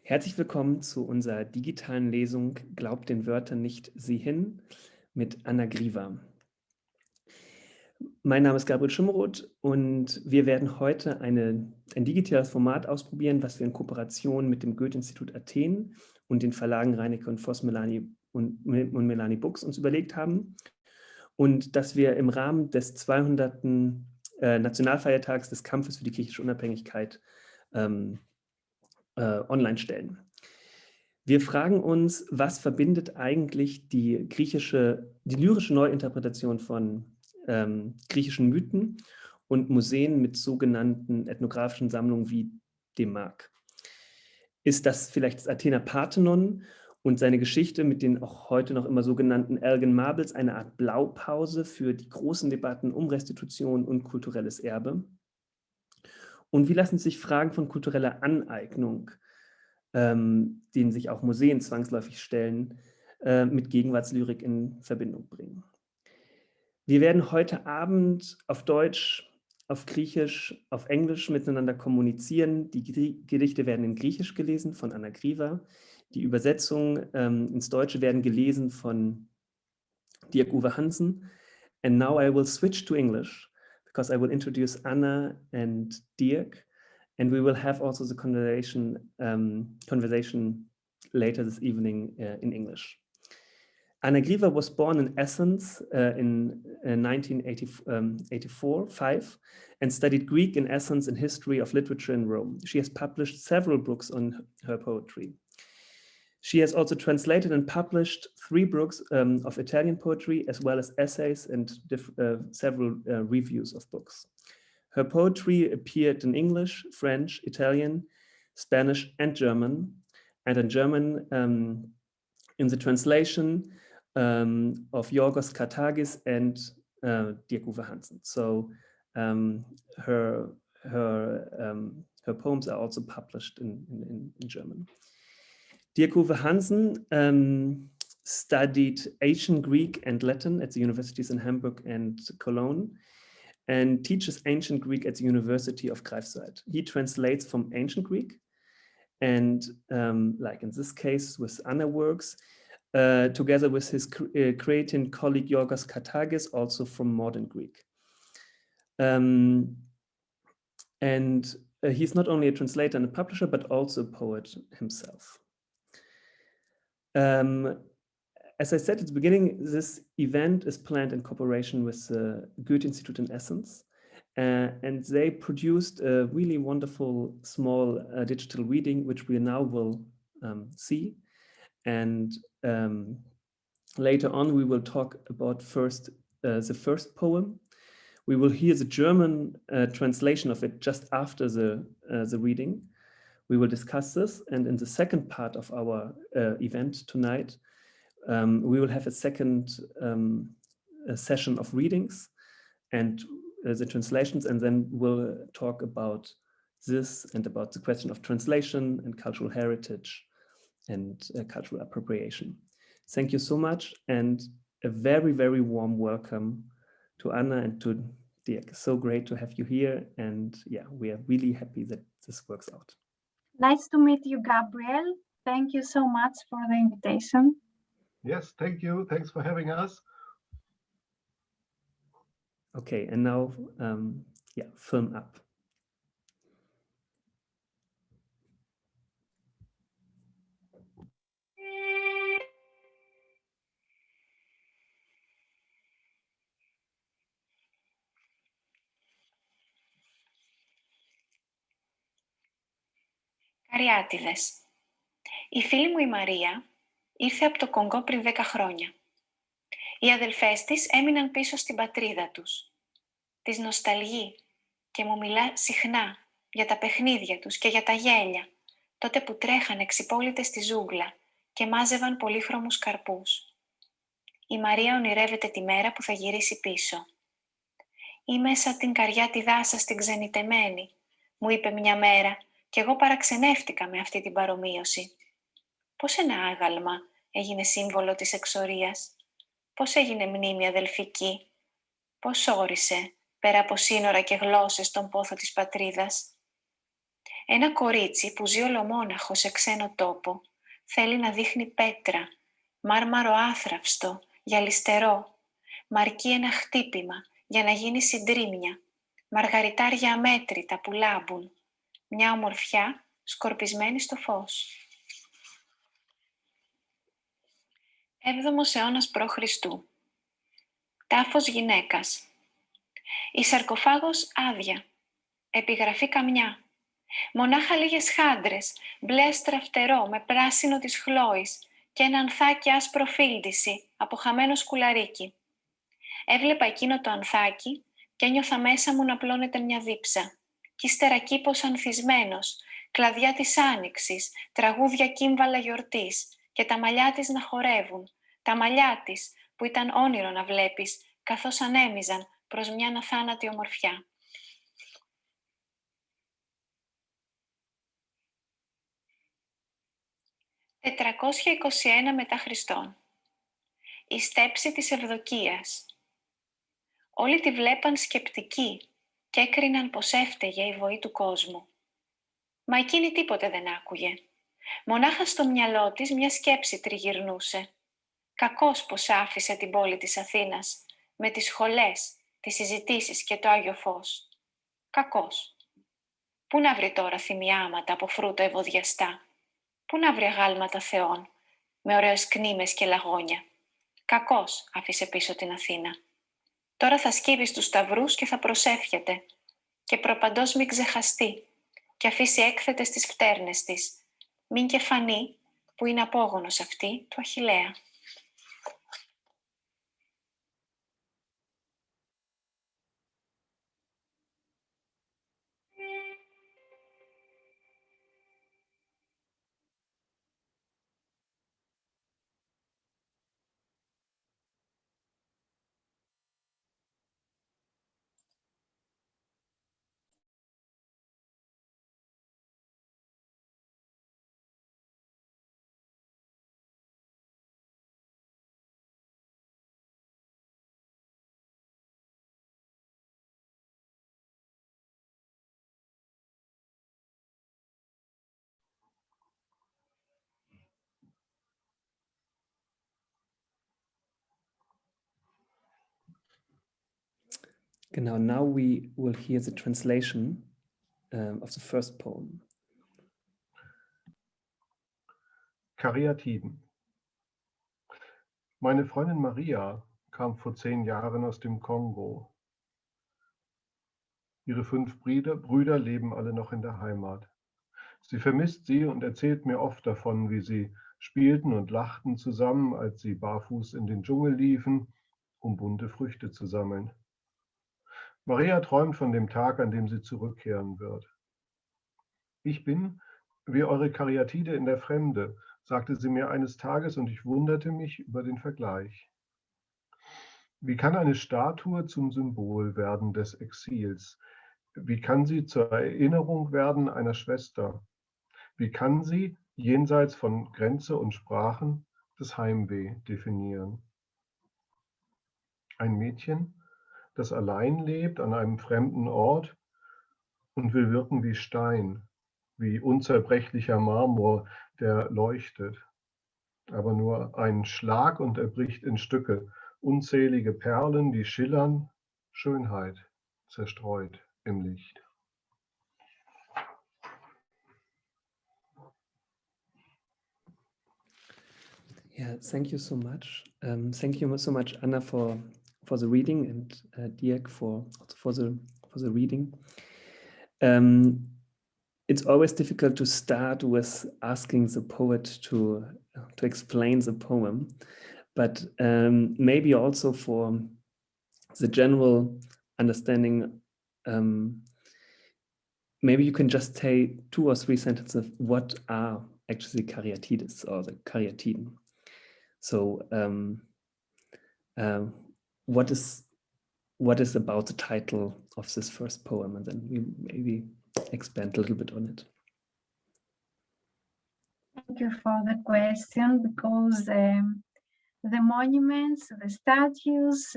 Herzlich willkommen zu unserer digitalen Lesung Glaub den Wörtern, nicht, Sieh hin mit Anna Griva. Mein Name ist Gabriel Schimmeroth und wir werden heute ein digitales Format ausprobieren, was wir in Kooperation mit dem Goethe-Institut Athen und den Verlagen Reinecke und Voss und Melanie Books uns überlegt haben. Und dass wir im Rahmen des 200. Nationalfeiertags des Kampfes für die griechische Unabhängigkeit online stellen. Wir fragen uns, was verbindet eigentlich die lyrische Neuinterpretation von griechischen Mythen und Museen mit sogenannten ethnografischen Sammlungen wie dem Mark. Ist das vielleicht das Athener Parthenon und seine Geschichte mit den auch heute noch immer sogenannten Elgin Marbles eine Art Blaupause für die großen Debatten um Restitution und kulturelles Erbe? Und wie lassen sich Fragen von kultureller Aneignung, denen sich auch Museen zwangsläufig stellen, mit Gegenwartslyrik in Verbindung bringen? Wir werden heute Abend auf Deutsch, auf Griechisch, auf Englisch miteinander kommunizieren. Die Gedichte werden in Griechisch gelesen von Anna Griva. Die Übersetzungen ins Deutsche werden gelesen von Dirk Hansen. And now I will switch to English, because I will introduce Anna and Dirk, and we will have also the conversation later this evening in English. Anna Griva was born in Athens in 1984-5 and studied Greek in Athens and history of literature in Rome. She has published several books on her poetry. She has also translated and published 3 books of Italian poetry, as well as essays and several reviews of books. Her poetry appeared in English, French, Italian, Spanish, and German. And in German, in the translation of Yorgos Katagis and Dirk Hansen. So her poems are also published in German. Dirk Hansen studied ancient Greek and Latin at the universities in Hamburg and Cologne, and teaches ancient Greek at the University of Greifswald. He translates from ancient Greek, and like in this case with Anna works, together with his Cretan colleague Yorgos Katagis, also from modern Greek. He's not only a translator and a publisher, but also a poet himself. As I said at the beginning, this event is planned in cooperation with the Goethe-Institut in Athens, and they produced a really wonderful small digital reading, which we now will see. And later on, we will talk about the first poem. We will hear the German translation of it just after the reading. We will discuss this, and in the second part of our event tonight, we will have a second session of readings and the translations, and then we'll talk about this and about the question of translation and cultural heritage and cultural appropriation. Thank you so much, and a very, very warm welcome to Anna and to Dirk. So great to have you here, and yeah, we are really happy that this works out. Nice to meet you, Gabriel. Thank you so much for the invitation. Yes, thank you. Thanks for having us. Okay, and now, yeah, film up. Καριάτιδες. Η φίλη μου η Μαρία ήρθε από το Κονγκό πριν 10 χρόνια. Οι αδελφές της έμειναν πίσω στην πατρίδα τους. Της νοσταλγεί και μου μιλά συχνά για τα παιχνίδια τους και για τα γέλια, τότε που τρέχαν εξυπόλυτες στη ζούγκλα και μάζευαν πολύχρωμους καρπούς. Η Μαρία ονειρεύεται τη μέρα που θα γυρίσει πίσω. «Είμαι σαν την καριάτιδά σας την ξενιτεμένη», μου είπε μια μέρα, και εγώ παραξενεύτηκα με αυτή την παρομοίωση. Πώς ένα άγαλμα έγινε σύμβολο της εξορίας, πώς έγινε μνήμη αδελφική, πώς όρισε πέρα από σύνορα και γλώσσες τον πόθο της πατρίδας. Ένα κορίτσι που ζει ολομόναχο σε ξένο τόπο θέλει να δείχνει πέτρα, μάρμαρο άθραυστο, γυαλιστερό, μαρκεί ένα χτύπημα για να γίνει συντρίμμια, μαργαριτάρια αμέτρητα που λάμπουν, μια ομορφιά σκορπισμένη στο φως. 7ο αιώνας π.Χ. Τάφος γυναίκας. Η σαρκοφάγος άδεια. Επιγραφή καμιά. Μονάχα λίγες χάντρες, μπλε αστραφτερό με πράσινο της χλώης και ένα ανθάκι άσπρο φίλτιση από χαμένο σκουλαρίκι. Έβλεπα εκείνο το ανθάκι και ένιωθα μέσα μου να πλώνεται μια δίψα. Κι ύστερα κήπος ανθισμένος, κλαδιά της άνοιξης, τραγούδια κύμβαλα γιορτής και τα μαλλιά της να χορεύουν. Τα μαλλιά της που ήταν όνειρο να βλέπεις, καθώς ανέμιζαν προς μια αθάνατη ομορφιά. «421 μετά Χριστόν. Η στέψη της Ευδοκίας. Όλοι τη βλέπαν σκεπτικοί και έκριναν πως έφταιγε η βοή του κόσμου. Μα εκείνη τίποτε δεν άκουγε. Μονάχα στο μυαλό της μια σκέψη τριγυρνούσε. Κακός πως άφησε την πόλη της Αθήνας, με τις σχολές, τις συζητήσεις και το Άγιο Φως. Κακός. Πού να βρει τώρα θυμιάματα από φρούτο ευωδιαστά. Πού να βρει αγάλματα θεών, με ωραίες κνήμες και λαγόνια. Κακός άφησε πίσω την Αθήνα. Τώρα θα σκύβει στους σταυρούς και θα προσεύχεται. Και προπαντός μην ξεχαστεί και αφήσει έκθετες τις φτέρνες της. Μην και φανεί που είναι απόγονος αυτή του Αχιλλέα. Genau, now we will hear the translation of the first poem. Karyatiden. Meine Freundin Maria kam vor 10 Jahren aus dem Kongo. Ihre 5 Brüder leben alle noch in der Heimat. Sie vermisst sie und erzählt mir oft davon, wie sie spielten und lachten zusammen, als sie barfuß in den Dschungel liefen, um bunte Früchte zu sammeln. Maria träumt von dem Tag, an dem sie zurückkehren wird. Ich bin wie eure Karyatide in der Fremde, sagte sie mir eines Tages und ich wunderte mich über den Vergleich. Wie kann eine Statue zum Symbol werden des Exils? Wie kann sie zur Erinnerung werden einer Schwester? Wie kann sie, jenseits von Grenze und Sprachen, das Heimweh definieren? Ein Mädchen, das allein lebt an einem fremden Ort und will wirken wie Stein, wie unzerbrechlicher Marmor, der leuchtet. Aber nur ein Schlag und er bricht in Stücke, unzählige Perlen, die schillern, Schönheit zerstreut im Licht. Yeah, thank you so much. Thank you so much, Anna, for the reading, and Dirk for the reading. It's always difficult to start with asking the poet to explain the poem, but maybe also for the general understanding, maybe you can just say 2 or 3 sentences of what are actually Karyatides or the Karyatiden. So what is about the title of this first poem, and then we maybe expand a little bit on it. Thank you for the question, because the monuments, the statues,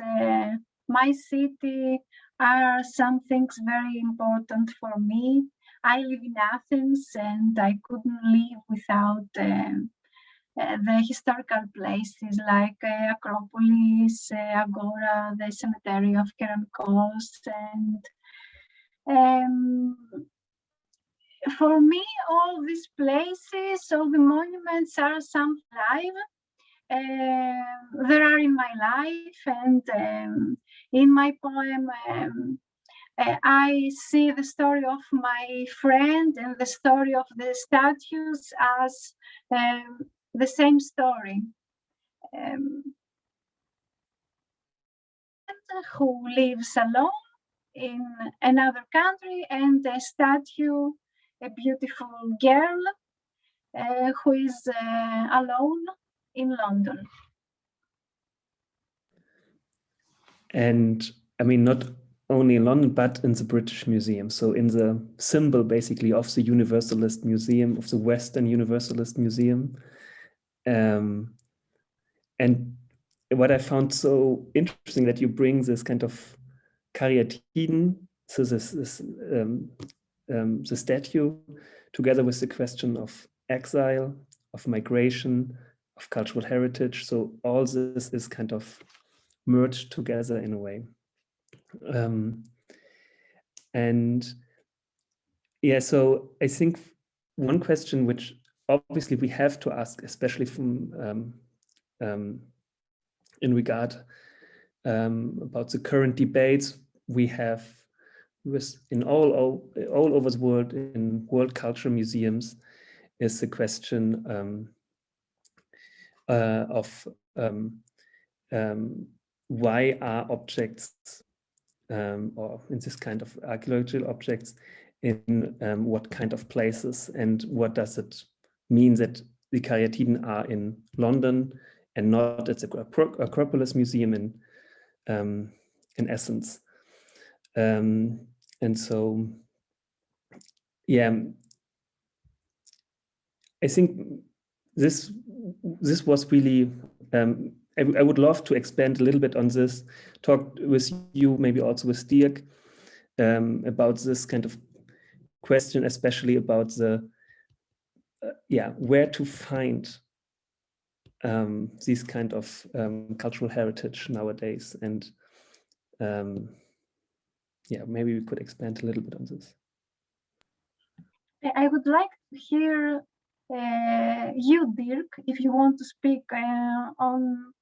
my city are some things very important for me. I live in Athens and I couldn't live without the historical places like Acropolis, Agora, the cemetery of Keramikos, and for me, all these places, all the monuments are something alive. There are in my life, and in my poem, I see the story of my friend and the story of the statues as the same story. Who lives alone in another country, and a statue, a beautiful girl who is alone in London. And I mean, not only in London, but in the British Museum. So in the symbol, basically, of the Universalist Museum, of the Western Universalist Museum. And what I found so interesting that you bring this kind of Karyatiden, so the statue, together with the question of exile, of migration, of cultural heritage. So all this is kind of merged together in a way. And yeah, so I think one question which obviously we have to ask, especially from in regard about the current debates we have in all over the world in world culture museums, is the question of why are objects or in this kind of archaeological objects in what kind of places, and what does it mean that the Karyatiden are in London and not at the Acropolis Museum in Athens. And so, yeah, I think this was really, I would love to expand a little bit on this, talk with you, maybe also with Dirk, about this kind of question, especially about the, where to find these kind of cultural heritage nowadays. And maybe we could expand a little bit on this. I would like to hear you, Dirk, if you want to speak on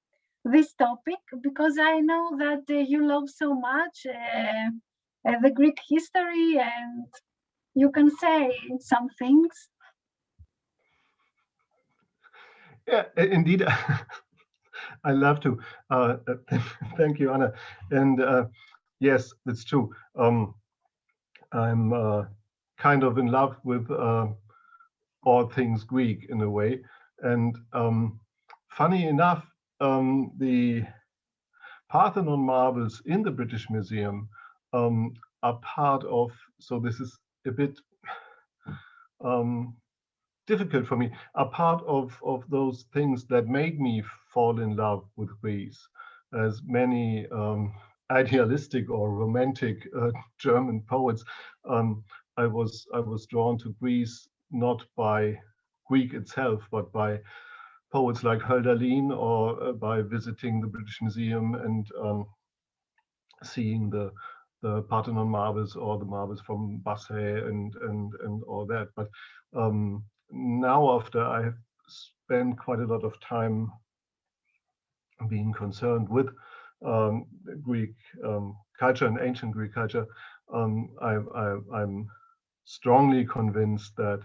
this topic, because I know that you love so much the Greek history, and you can say some things. Yeah, indeed. I love to. Thank you, Anna. And yes, it's true. I'm kind of in love with all things Greek in a way. And funny enough, the Parthenon marbles in the British Museum are part of, so this is a bit difficult for me, are part of those things that made me fall in love with Greece. As many idealistic or romantic German poets, I was drawn to Greece not by Greek itself, but by poets like Hölderlin, or by visiting the British Museum and seeing the Parthenon marbles or the marbles from Basset and all that. But now, after I have spent quite a lot of time being concerned with Greek culture and ancient Greek culture, I'm strongly convinced that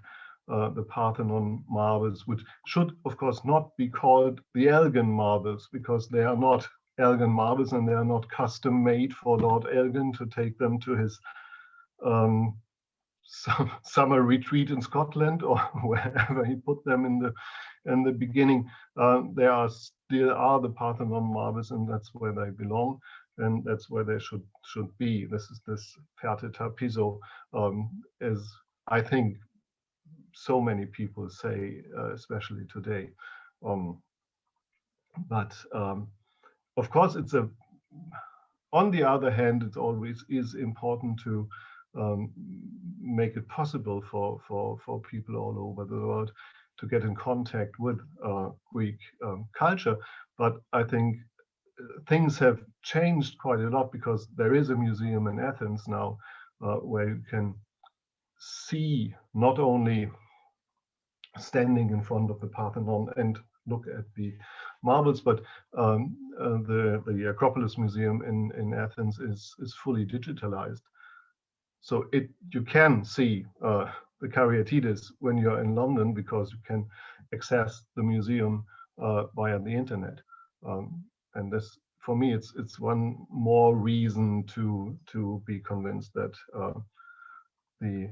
the Parthenon marbles, which should of course not be called the Elgin marbles, because they are not Elgin marbles and they are not custom made for Lord Elgin to take them to his summer retreat in Scotland or wherever he put them in the beginning. They are still the Parthenon marbles, and that's where they belong, and that's where they should be. This is this Ferte Tapiso, as I think so many people say, especially today. But of course, on the other hand, it always is important to make it possible for people all over the world to get in contact with Greek culture. But I think things have changed quite a lot, because there is a museum in Athens now where you can see, not only standing in front of the Parthenon and look at the marbles, but the Acropolis Museum in Athens is fully digitalized. So you can see the Caryatides when you're in London, because you can access the museum via the internet. And this, for me, it's one more reason to be convinced that the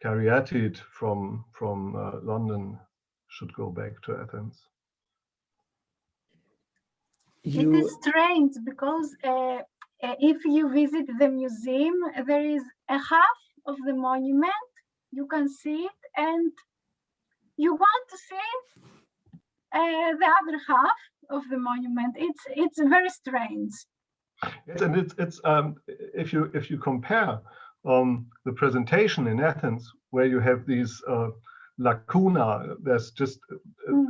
Caryatid from London should go back to Athens. It is strange, because if you visit the museum, there is a half of the monument, you can see it, and you want to see the other half of the monument. It's very strange. Yes, and it's if you compare the presentation in Athens, where you have these lacuna, there's just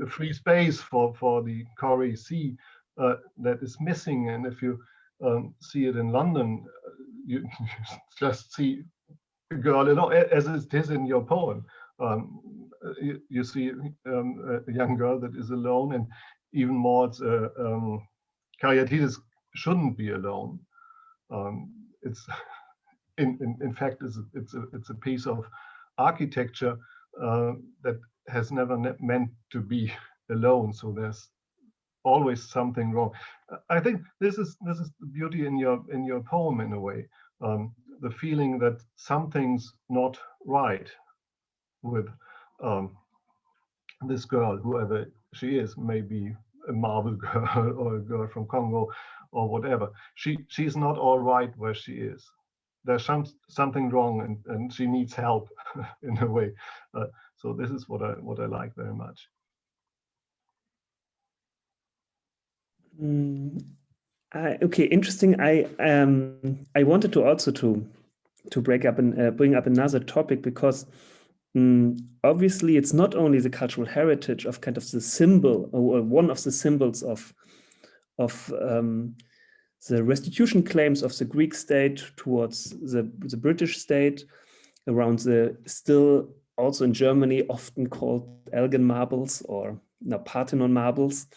a free space for the Chori Sea that is missing, and if you see it in London, you just see a girl, as it is in your poem. You see a young girl that is alone, and even more, it's Caryatides shouldn't be alone. It's in fact it's a piece of architecture that has never meant to be alone. So there's always something wrong. I think this is the beauty in your poem, in a way, the feeling that something's not right with this girl, whoever she is, maybe a marble girl or a girl from Congo or whatever. She's not all right where she is. There's something wrong, and she needs help in a way. So this is what I like very much. Okay, interesting. I wanted to also to bring up another topic, because obviously it's not only the cultural heritage of kind of the symbol, or one of the symbols of the restitution claims of the Greek state towards the British state around the still also in Germany often called Elgin Marbles, or now Parthenon marbles.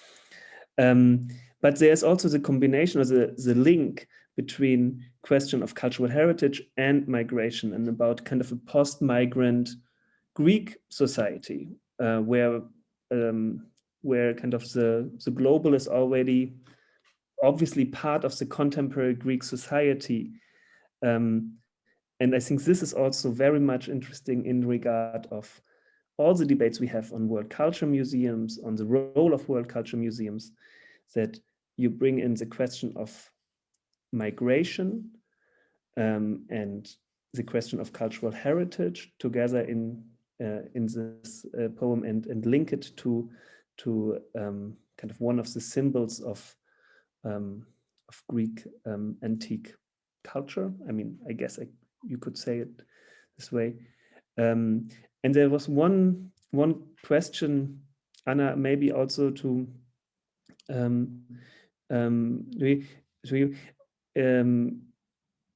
But there's also the combination, or the link between question of cultural heritage and migration, and about kind of a post-migrant Greek society, where kind of the global is already obviously part of the contemporary Greek society. And I think this is also very much interesting in regard of all the debates we have on world culture museums, on the role of world culture museums, that you bring in the question of migration and the question of cultural heritage together in this poem, and link it to kind of one of the symbols of Greek antique culture. I mean, I guess you could say it this way. And there was one question, Anna, maybe also to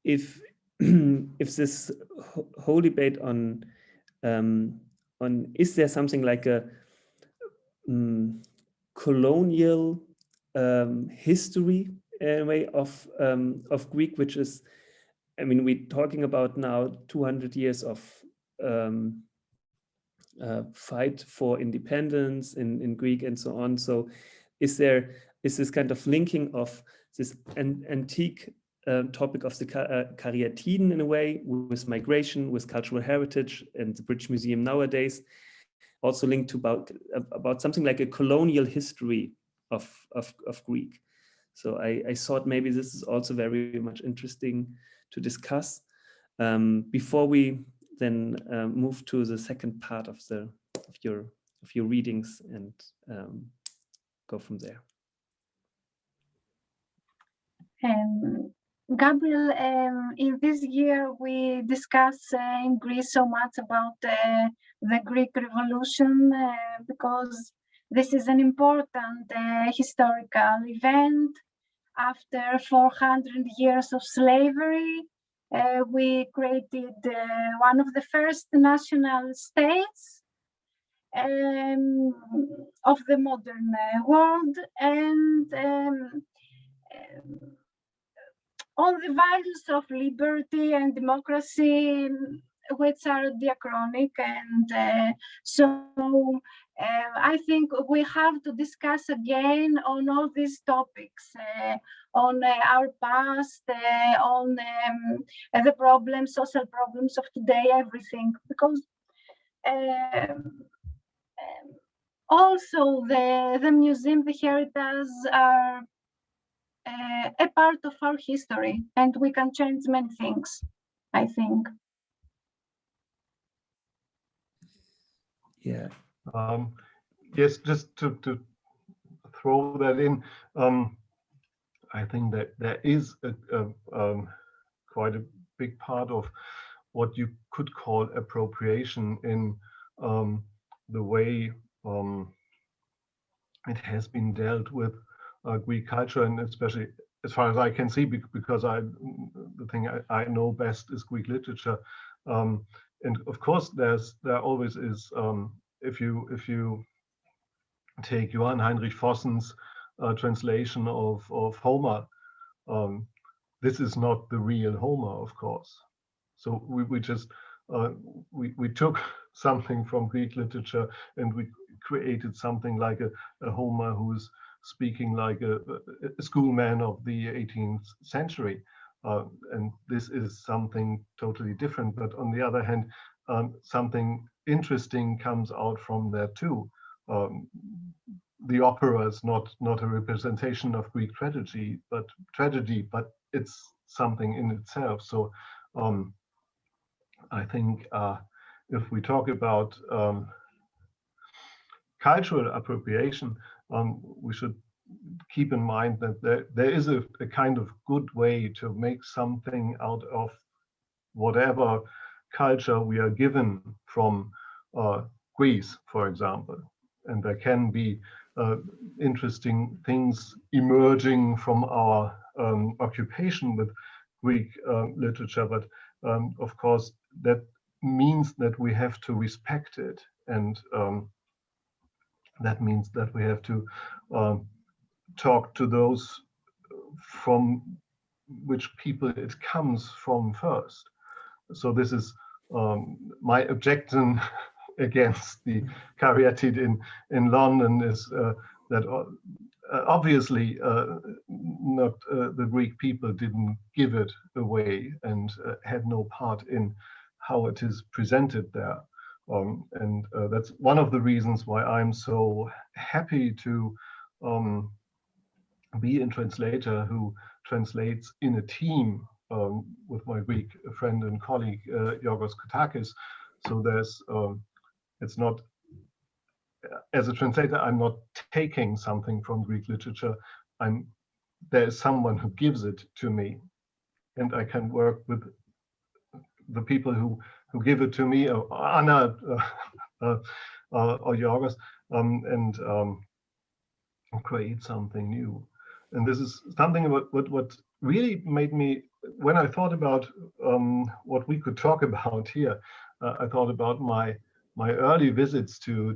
if this whole debate on is there something like a colonial history in a way of Greek, which is, I mean, we're talking about now 200 years of fight for independence in Greek and so on. So is this kind of linking of this antique topic of the Caryatiden in a way with migration, with cultural heritage, and the British Museum nowadays also linked to about something like a colonial history of Greek. So I thought maybe this is also very much interesting to discuss before we then move to the second part of your readings and go from there. Gabriel, in this year we discuss in Greece so much about the Greek Revolution because this is an important historical event. After 400 years of slavery, we created one of the first national states of the modern world, and all the values of liberty and democracy, which are diachronic, and so I think we have to discuss again on all these topics, on our past, on the problems, social problems of today, everything, because also the museum, the heritage are a part of our history, and we can change many things, I think. Yeah. Yes, just to throw that in, I think that there is quite a big part of what you could call appropriation in the way it has been dealt with Greek culture, and especially as far as I can see, because the thing I know best is Greek literature, and of course there always is. If you take Johann Heinrich Vossen's translation of Homer, this is not the real Homer, of course. So we just we took something from Greek literature and we created something like a Homer who's speaking like a schoolman of the 18th century. And this is something totally different. But on the other hand, something interesting comes out from there too. The opera is not a representation of Greek tragedy, but it's something in itself. So I think if we talk about cultural appropriation, we should keep in mind that there is a kind of good way to make something out of whatever culture we are given from Greece, for example. And there can be interesting things emerging from our occupation with Greek literature, but of course that means that we have to respect it, and that means that we have to talk to those from which people it comes from first. So this is my objection against the caveat in London is that obviously not the Greek people didn't give it away and had no part in how it is presented there. And that's one of the reasons why I'm so happy to be a translator who translates in a team with my Greek friend and colleague Yorgos Kotakis. So there's it's not, as a translator, I'm not taking something from Greek literature. There is someone who gives it to me, and I can work with the people who give it to me, or Anna or Yorgos, and create something new. And this is something about what really made me, when I thought about what we could talk about here, I thought about my early visits to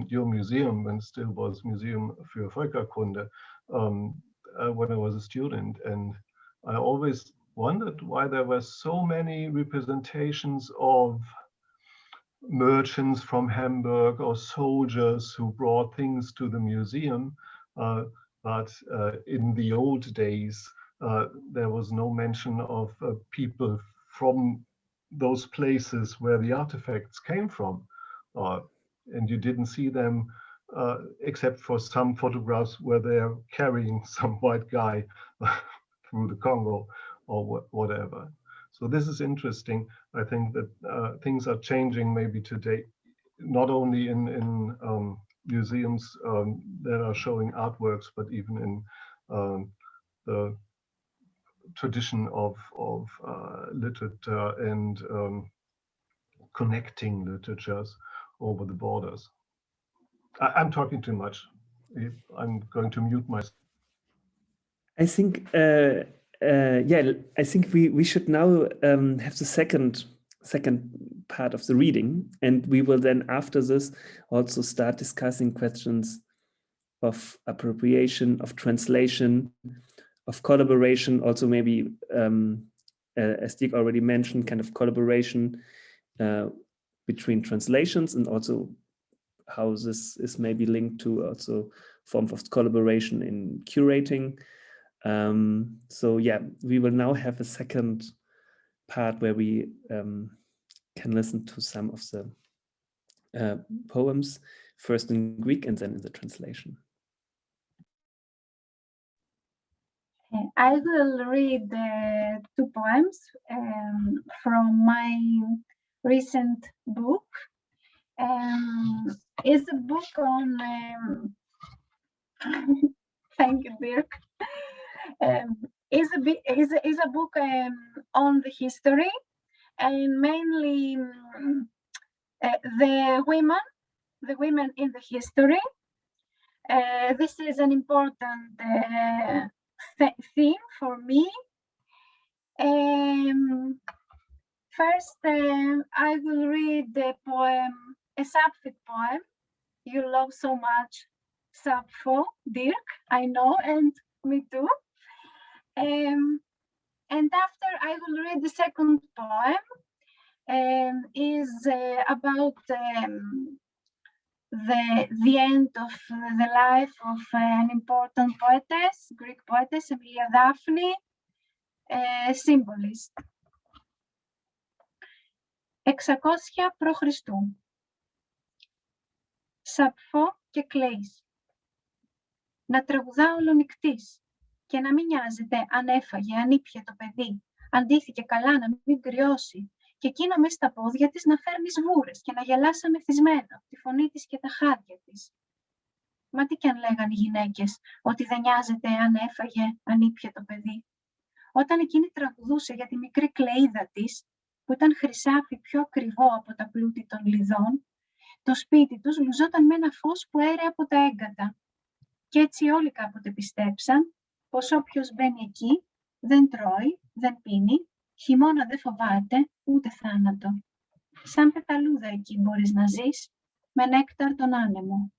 your museum, when it still was Museum für Völkerkunde, when I was a student. And I always wondered why there were so many representations of merchants from Hamburg or soldiers who brought things to the museum. But in the old days, there was no mention of people from those places where the artifacts came from. And you didn't see them except for some photographs where they're carrying some white guy through the Congo or whatever. So this is interesting. I think that things are changing maybe today, not only in museums that are showing artworks, but even in tradition of literature and connecting literatures over the borders. I'm talking too much. I'm going to mute myself. I think, I think we should now have the second part of the reading, and we will then after this also start discussing questions of appropriation, of translation, of collaboration, also maybe, as Dirk already mentioned, kind of collaboration between translations, and also how this is maybe linked to also forms of collaboration in curating. So yeah, we will now have a second part where we can listen to some of the poems, first in Greek and then in the translation. I will read two poems from my recent book. It's a book on thank you, Dirk. Is a book on the history, and mainly the women in the history. This is an important theme for me. First, I will read the poem, a Sapphic poem. You love so much Sappho, Dirk, I know, and me too. And after I will read the second poem, is about the end of the life of an important poetess, Greek poetess, Emilia Daphne, symbolist. 600 π.Χ. Σαπφό και κλαίς. Να τραγουδά ολονυκτής και να μην νοιάζεται αν έφαγε, αν ήπια το παιδί, αν ντύθηκε καλά να μην κρυώσει, και εκείνα μες στα πόδια της να φέρνει σβούρες και να γελάσει αμεθυσμένο, τη φωνή της και τα χάδια της. Μα τι κι αν λέγαν οι γυναίκες, ότι δεν νοιάζεται αν έφαγε, αν ήπια το παιδί. Όταν εκείνη τραγουδούσε για τη μικρή κλεΐδα της, που ήταν χρυσάφι πιο ακριβό από τα πλούτη των λιδών, το σπίτι τους λουζόταν με ένα φως που έρεε από τα έγκατα. Κι έτσι όλοι κάποτε πιστέψαν πως όποιος μπαίνει εκεί δεν τρώει, δεν πίνει, χειμώνα δεν φοβάται, ούτε θάνατο. Σαν πεταλούδα εκεί μπορείς να ζεις, με νέκταρ τον άνεμο.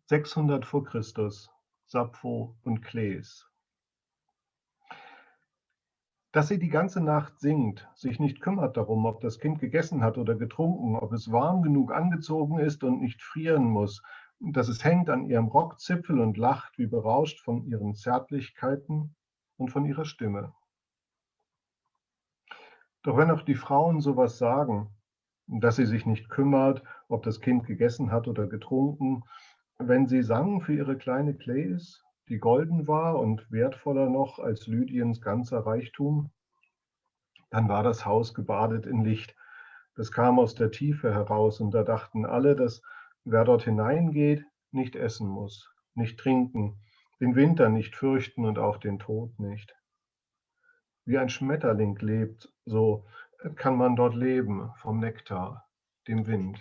600 vor Christus, Sappho und Klees. Dass sie die ganze Nacht singt, sich nicht kümmert darum, ob das Kind gegessen hat oder getrunken, ob es warm genug angezogen ist und nicht frieren muss, dass es hängt an ihrem Rockzipfel und lacht wie berauscht von ihren Zärtlichkeiten und von ihrer Stimme. Doch wenn auch die Frauen sowas sagen, dass sie sich nicht kümmert, ob das Kind gegessen hat oder getrunken, wenn sie sang für ihre kleine Klees, die golden war und wertvoller noch als Lydiens ganzer Reichtum, dann war das Haus gebadet in Licht. Das kam aus der Tiefe heraus und da dachten alle, dass wer dort hineingeht, nicht essen muss, nicht trinken, den Winter nicht fürchten und auch den Tod nicht. Wie ein Schmetterling lebt, so kann man dort leben vom Nektar, dem Wind.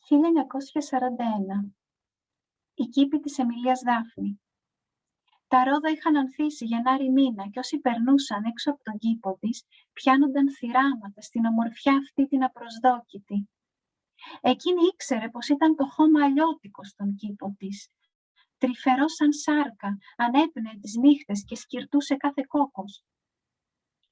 1941. Η κήπη της Εμιλίας Δάφνη. Τα ρόδα είχαν ανθίσει Γενάρη μήνα και όσοι περνούσαν έξω από τον κήπο της πιάνονταν θυράματα στην ομορφιά αυτή την απροσδόκητη. Εκείνη ήξερε πως ήταν το χώμα αλλιώτικο στον κήπο της. Τρυφερό σαν σάρκα, ανέπνεε τις νύχτες και σκυρτούσε κάθε κόκκος.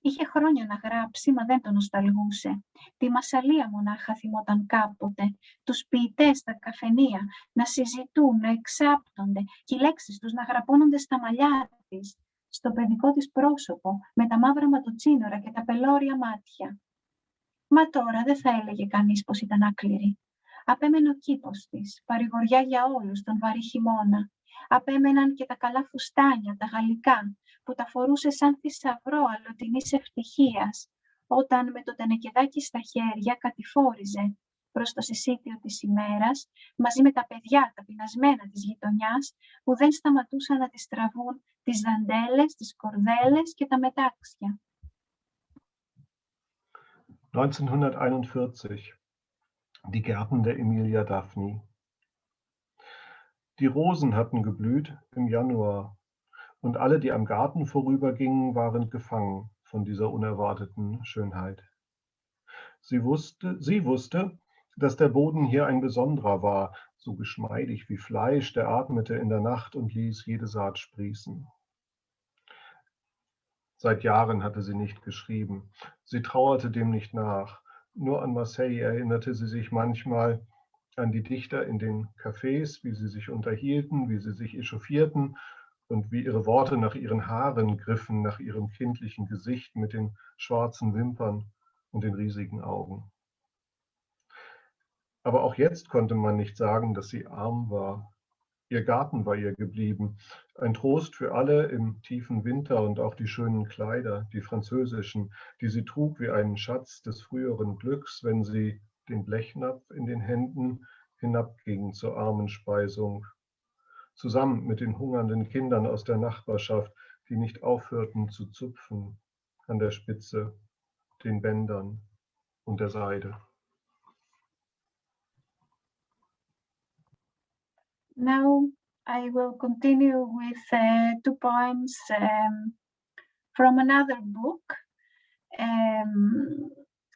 Είχε χρόνια να γράψει, μα δεν τον νοσταλγούσε. Τη Μασσαλία μονάχα θυμόταν κάποτε, τους ποιητές στα καφενεία, να συζητούν, να εξάπτονται και οι λέξεις τους να γραπώνονται στα μαλλιά της, στο παιδικό της πρόσωπο, με τα μαύρα ματοτσίνορα και τα πελώρια μάτια. Μα τώρα δεν θα έλεγε κανείς πως ήταν άκληρη. Απέμενε ο κήπος της, παρηγοριά για όλους τον βαρύ χειμώνα. Απέμεναν και τα καλά φουστάνια, τα γαλλικά, που τα φορούσε σαν θησαυρό αλλοτινής ευτυχίας, όταν με το τενεκεδάκι στα χέρια κατηφόριζε προς το συσίτιο της ημέρας, μαζί με τα παιδιά, τα πεινασμένα της γειτονιάς, που δεν σταματούσαν να τις τραβούν τις δαντέλες, τις κορδέλες και τα μετάξια. 1941, die Gärten der Emilia Daphni. Die Rosen hatten geblüht im Januar und alle, die am Garten vorübergingen, waren gefangen von dieser unerwarteten Schönheit. Sie wusste, dass der Boden hier ein besonderer war, so geschmeidig wie Fleisch, der atmete in der Nacht und ließ jede Saat sprießen. Seit Jahren hatte sie nicht geschrieben. Sie trauerte dem nicht nach. Nur an Marseille erinnerte sie sich manchmal, an die Dichter in den Cafés, wie sie sich unterhielten, wie sie sich echauffierten und wie ihre Worte nach ihren Haaren griffen, nach ihrem kindlichen Gesicht mit den schwarzen Wimpern und den riesigen Augen. Aber auch jetzt konnte man nicht sagen, dass sie arm war. Ihr Garten war ihr geblieben, ein Trost für alle im tiefen Winter und auch die schönen Kleider, die französischen, die sie trug wie einen Schatz des früheren Glücks, wenn sie, den Blechnapf in den Händen, hinabging zur Armenspeisung, zusammen mit den hungernden Kindern aus der Nachbarschaft, die nicht aufhörten zu zupfen an der Spitze, den Bändern und der Seide. Now I will continue with two poems from another book.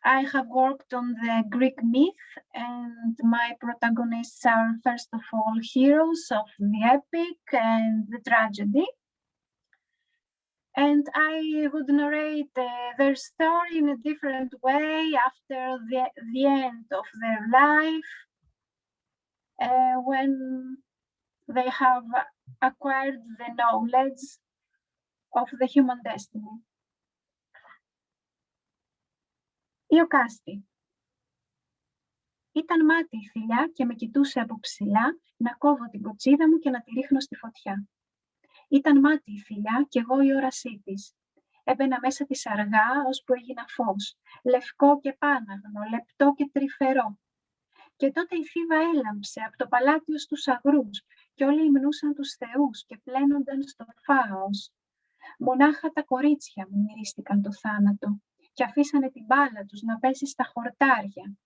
I have worked on the Greek myth, and my protagonists are first of all heroes of the epic and the tragedy. And I would narrate their story in a different way after the end of their life, when they have acquired the knowledge of the human destiny. Ιωκάστη. Ήταν μάτι η θηλιά και με κοιτούσε από ψηλά να κόβω την κοτσίδα μου και να τη ρίχνω στη φωτιά. Ήταν μάτι η θηλιά και εγώ η όρασή της. Έμπαινα μέσα της αργά ώσπου έγινα φως, λευκό και πάναγνο, λεπτό και τρυφερό. Και τότε η θύβα έλαμψε από το παλάτιο στους αγρούς και όλοι υμνούσαν τους θεούς και πλένονταν στο φάος. Μονάχα τα κορίτσια μου μυρίστηκαν το θάνατο και αφήσανε την μπάλα τους να πέσει στα χορτάρια.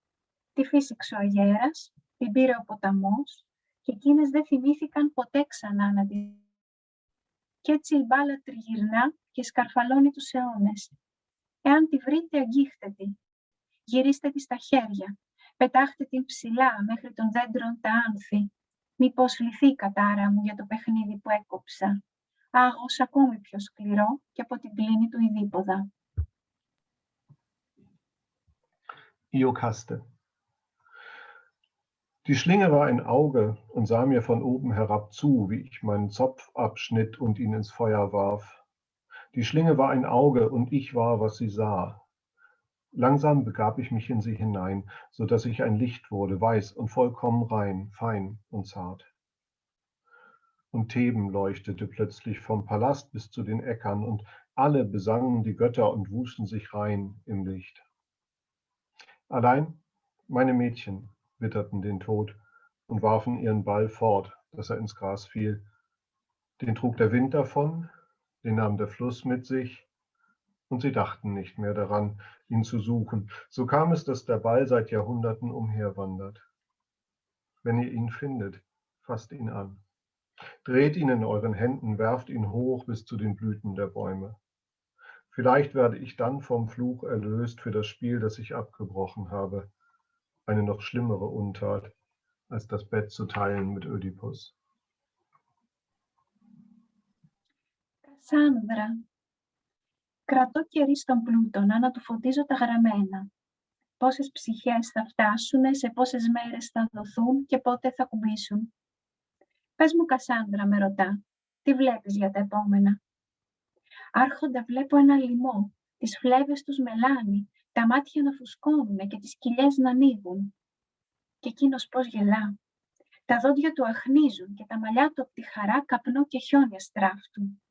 Τη φύσηξε ο αγέρας, την πήρε ο ποταμός και εκείνες δεν θυμήθηκαν ποτέ ξανά να την... Κι έτσι η μπάλα τριγυρνά και σκαρφαλώνει τους αιώνες. Εάν τη βρείτε, αγγίχτε τη. Γυρίστε τη στα χέρια. Πετάχτε την ψηλά μέχρι των δέντρων τα άνθη. Μήπως λυθεί η κατάρα μου για το παιχνίδι που έκοψα. Άγος ακόμη πιο σκληρό και από την κλίνη του ειδίποδα. Iokaste. Die Schlinge war ein Auge und sah mir von oben herab zu, wie ich meinen Zopf abschnitt und ihn ins Feuer warf. Die Schlinge war ein Auge und ich war, was sie sah. Langsam begab ich mich in sie hinein, so dass ich ein Licht wurde, weiß und vollkommen rein, fein und zart. Und Theben leuchtete plötzlich vom Palast bis zu den Äckern und alle besangen die Götter und wuschen sich rein im Licht. Allein meine Mädchen witterten den Tod und warfen ihren Ball fort, dass er ins Gras fiel. Den trug der Wind davon, den nahm der Fluss mit sich, und sie dachten nicht mehr daran, ihn zu suchen. So kam es, dass der Ball seit Jahrhunderten umherwandert. Wenn ihr ihn findet, fasst ihn an. Dreht ihn in euren Händen, werft ihn hoch bis zu den Blüten der Bäume. Vielleicht werde ich dann vom Fluch erlöst für das Spiel, das ich abgebrochen habe. Eine noch schlimmere Untat, als das Bett zu teilen mit Ödipus. Κασάνδρα. Κρατώ κερί στον πλούτονα να του φωτίζω τα γραμμένα. Πόσες ψυχές θα φτάσουνε, σε πόσες μέρες θα δοθούν και πότε θα κουμπίσουν. Πες μου, Κασάνδρα, με ρωτά, τι βλέπεις για τα επόμενα. Άρχοντα βλέπω ένα λοιμό, τις φλέβες τους μελάνι, τα μάτια να φουσκώνουνε και τις κοιλιές να ανοίγουν. Και εκείνος πώς γελά. Τα δόντια του αχνίζουν και τα μαλλιά του απ' τη χαρά καπνό και χιόνια στράφτουν.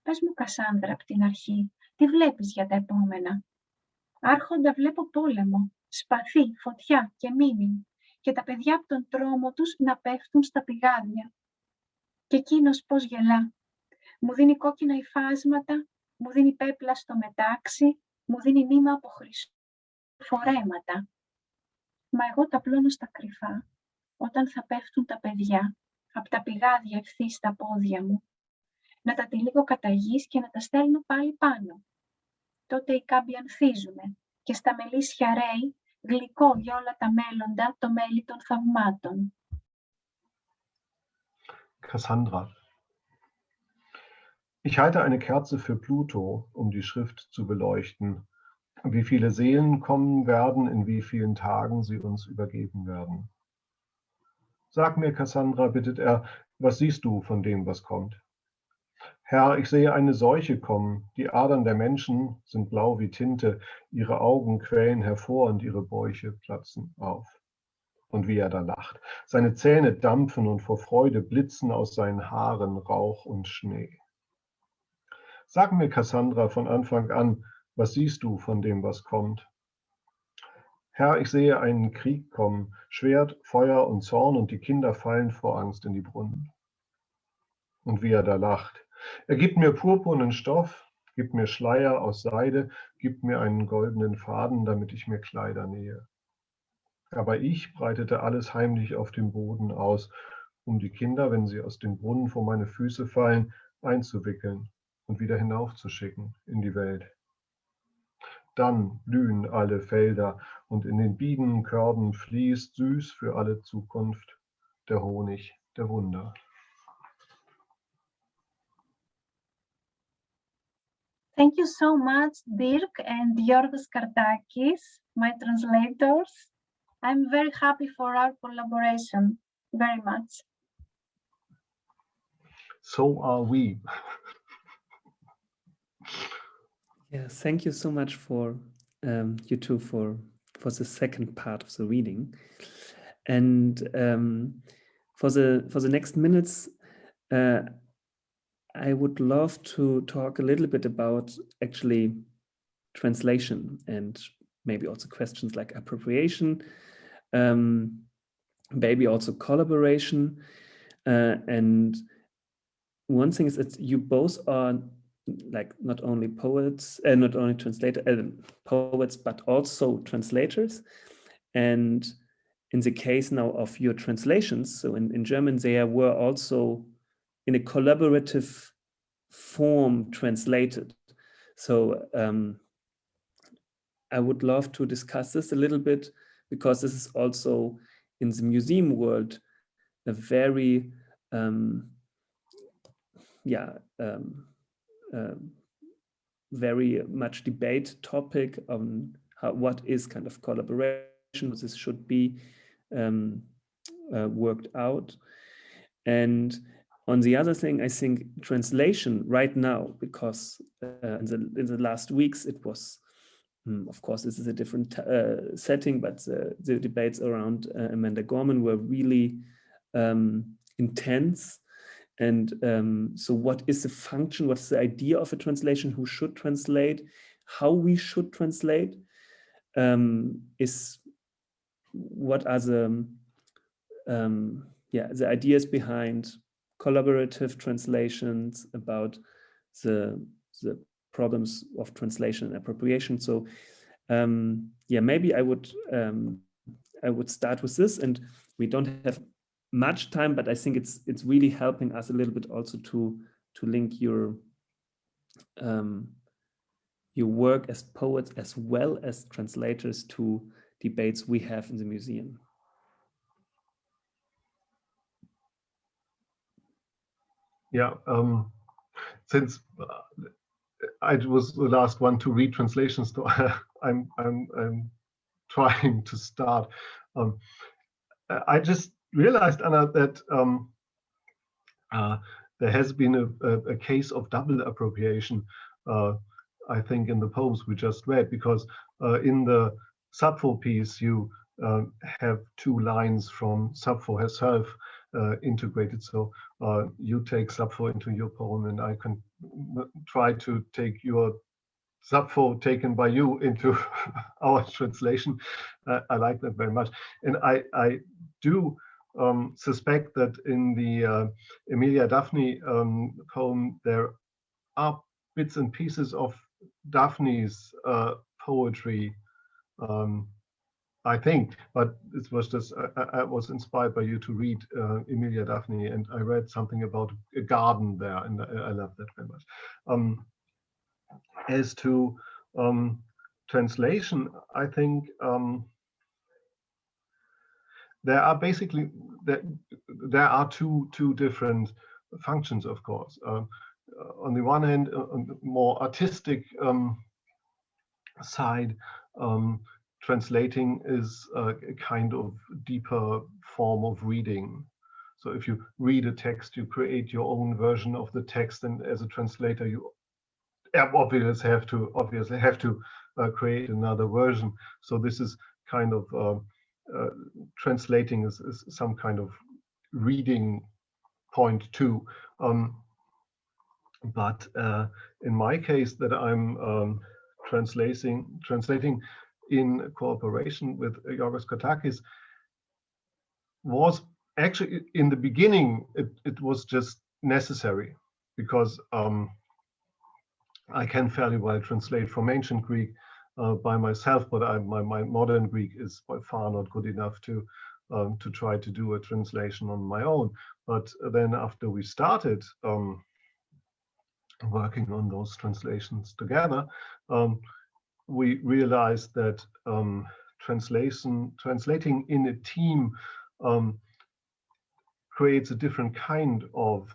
Πες μου, Κασάνδρα, απ' την αρχή, τι βλέπεις για τα επόμενα. Άρχοντα βλέπω πόλεμο, σπαθί, φωτιά και μήνυ, και τα παιδιά από τον τρόμο τους να πέφτουν στα πηγάδια. Και εκείνος πώς γελά. Μου δίνει κόκκινα υφάσματα, μου δίνει πέπλα στο μετάξι, μου δίνει νήμα από χρυσό φορέματα. Μα εγώ τα πλώνω στα κρυφά, όταν θα πέφτουν τα παιδιά, από τα πηγάδια ευθύς στα πόδια μου, να τα τυλίγω κατά γης και να τα στέλνω πάλι πάνω. Τότε οι κάμποι ανθίζουνε και στα μελίσια ρέει, γλυκό για όλα τα μέλλοντα, το μέλι των θαυμάτων. Cassandra. Ich halte eine Kerze für Pluto, um die Schrift zu beleuchten. Wie viele Seelen kommen werden, in wie vielen Tagen sie uns übergeben werden. Sag mir, Cassandra, bittet er, was siehst du von dem, was kommt? Herr, ich sehe eine Seuche kommen. Die Adern der Menschen sind blau wie Tinte, ihre Augen quellen hervor und ihre Bäuche platzen auf. Und wie er da lacht. Seine Zähne dampfen und vor Freude blitzen aus seinen Haaren Rauch und Schnee. Sag mir, Cassandra, von Anfang an, was siehst du von dem, was kommt? Herr, ich sehe einen Krieg kommen, Schwert, Feuer und Zorn, und die Kinder fallen vor Angst in die Brunnen. Und wie er da lacht. Er gibt mir purpurnen Stoff, gibt mir Schleier aus Seide, gibt mir einen goldenen Faden, damit ich mir Kleider nähe. Aber ich breitete alles heimlich auf dem Boden aus, um die Kinder, wenn sie aus dem Brunnen vor meine Füße fallen, einzuwickeln und wieder hinaufzuschicken in die Welt. Dann blühen alle Felder und in den Bienenkörben fließt süß für alle Zukunft der Honig der Wunder. Thank you so much, Dirk and Giorgos Kartakis, my translators. I'm very happy for our collaboration, very much. So are we. Yeah, thank you so much for you two for the second part of the reading, and for the next minutes, I would love to talk a little bit about actually translation and maybe also questions like appropriation, maybe also collaboration, and one thing is that you both are like not only poets, not only poets, but also translators. And in the case now of your translations, so in German, they were also in a collaborative form translated. So I would love to discuss this a little bit, because this is also in the museum world a very very much debate topic on what is kind of collaboration. This should be worked out. And on the other thing, I think translation right now, because in the last weeks it was, of course, this is a different setting, but the debates around Amanda Gorman were really intense. And so what is the function, what's the idea of a translation, who should translate, how we should translate, what are the ideas behind collaborative translations, about the problems of translation and appropriation. So maybe I would start with this, and we don't have much time, but I think it's really helping us a little bit also to link your work as poets as well as translators to debates we have in the museum. Yeah, since I was the last one to read translations, so I'm trying to start. I just realized, Anna, that there has been a case of double appropriation, I think, in the poems we just read, because in the Sappho piece, you have two lines from Sappho herself integrated. So you take Sappho into your poem, and I can try to take your Sappho taken by you into our translation. I like that very much. And I do suspect that in the Emilia Daphne poem, there are bits and pieces of Daphne's poetry, I think, but it was just, I was inspired by you to read Emilia Daphne, and I read something about a garden there, and I love that very much. As to translation, I think there are basically, there are two different functions, of course. On the one hand, on the more artistic side, translating is a kind of deeper form of reading. So if you read a text, you create your own version of the text, and as a translator, you obviously have to create another version. So this is kind of translating is some kind of reading point too. But in my case, that I'm translating in cooperation with Yorgos Katakis, was actually, in the beginning, it was just necessary, because I can fairly well translate from ancient Greek by myself, but my modern Greek is by far not good enough to try to do a translation on my own. But then after we started working on those translations together, we realized that translating in a team creates a different kind of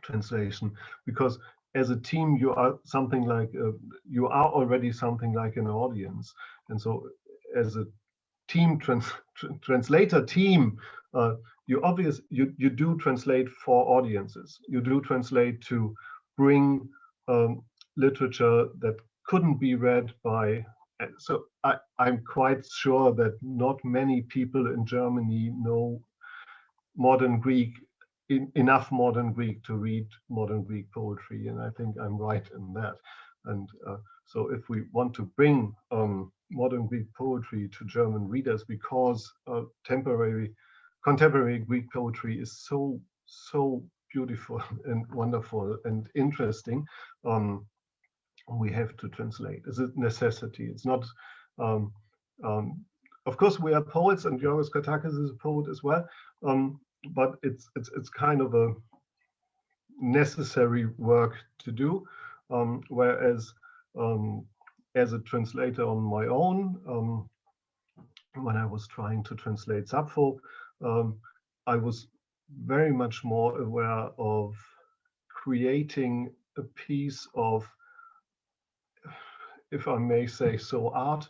translation, because as a team you are something like you are already something like an audience, and so as a team translator team, you do translate for audiences. You do translate to bring literature that couldn't be read by. So I'm quite sure that not many people in Germany know modern Greek, enough modern Greek to read modern Greek poetry, and I think I'm right in that. And so if we want to bring modern Greek poetry to German readers, because contemporary Greek poetry is so beautiful and wonderful and interesting, we have to translate. It's a necessity. It's not. Of course, we are poets, and Yorgos Katakis is a poet as well. But it's kind of a necessary work to do. Whereas as a translator on my own, when I was trying to translate Sappho, I was very much more aware of creating a piece of, if I may say so, art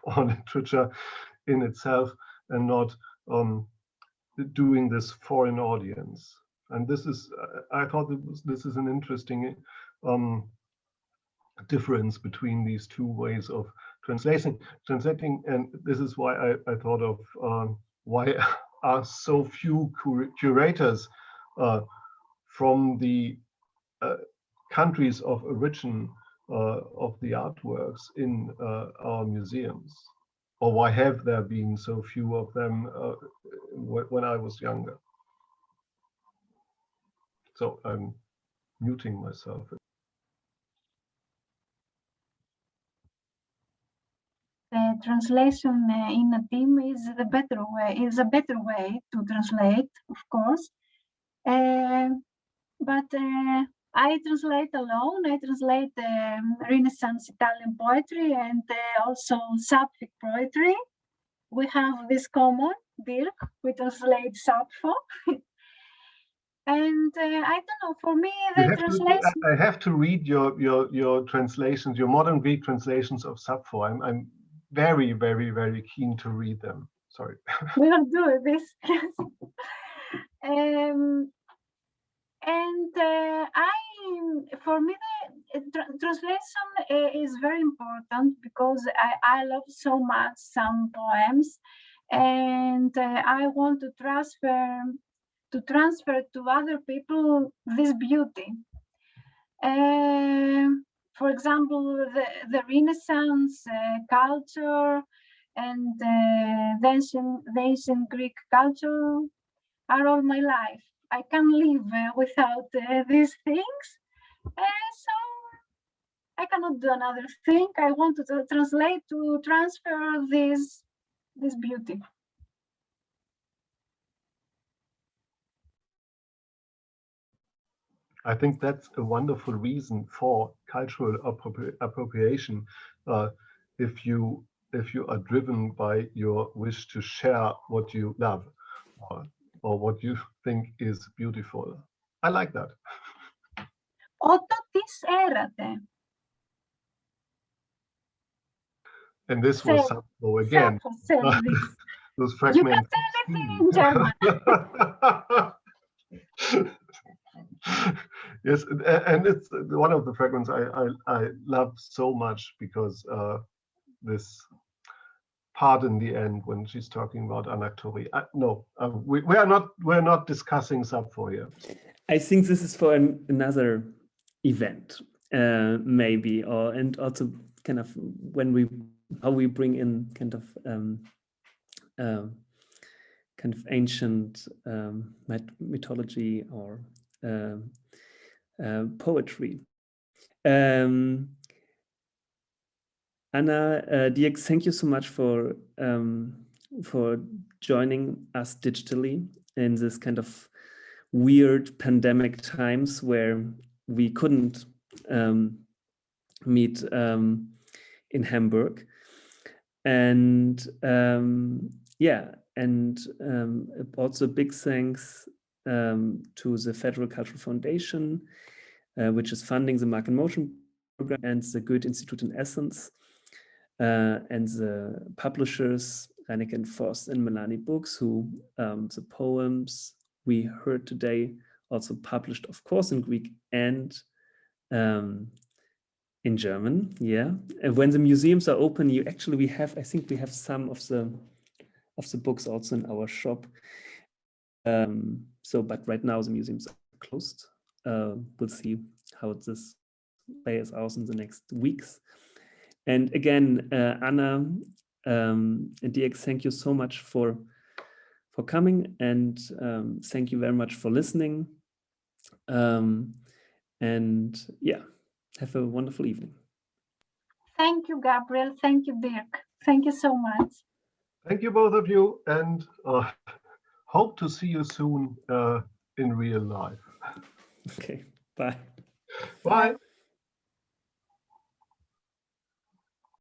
or literature in itself, and not doing this for an audience. And this is, I thought this is an interesting difference between these two ways of translating, and this is why I thought of why are so few curators from the countries of origin of the artworks in our museums, or why have there been so few of them when I was younger. So I'm muting myself. Translation in a team is a better way to translate, of course. But I translate alone. I translate Renaissance Italian poetry and also Sapphic poetry. We have this common, Dirk, we translate Sappho. And I don't know, for me, the translation... I have to read your translations, your modern Greek translations of Sappho. I'm very, very, very keen to read them. Sorry. We'll do this. For me, the translation is very important, because I love so much some poems, and I want to transfer to other people this beauty. for example, the Renaissance culture and the ancient Greek culture are all my life. I can live without these things, so I cannot do another thing. I want to translate, to transfer this beauty. I think that's a wonderful reason for cultural appropriation. If you are driven by your wish to share what you love or what you think is beautiful. I like that. Όταν τις έρατε. And this was Sappho again. Those fragments. You can tell it in German. Yes, and it's one of the fragments I love so much because this part in the end when she's talking about anactory. We're not discussing Sappho here. I think this is for another event, maybe, and also kind of when how we bring in kind of ancient mythology or poetry. Anna, Dirk, thank you so much for joining us digitally in this kind of weird pandemic times where we couldn't meet in Hamburg. And also big thanks to the Federal Cultural Foundation, which is funding the Mark and Motion program, and the Goethe Institute in Athens, and the publishers Reinecke and Voss and Melanie Books, who the poems we heard today also published, of course, in Greek and in German. Yeah, and when the museums are open, I think we have some of the books also in our shop. But right now the museums are closed. We'll see how this plays out in the next weeks. And again, Anna and Dirk, thank you so much for coming, and thank you very much for listening. And yeah, have a wonderful evening. Thank you, Gabriel. Thank you, Dirk. Thank you so much. Thank you, both of you, and hope to see you soon in real life. Okay, bye. Bye.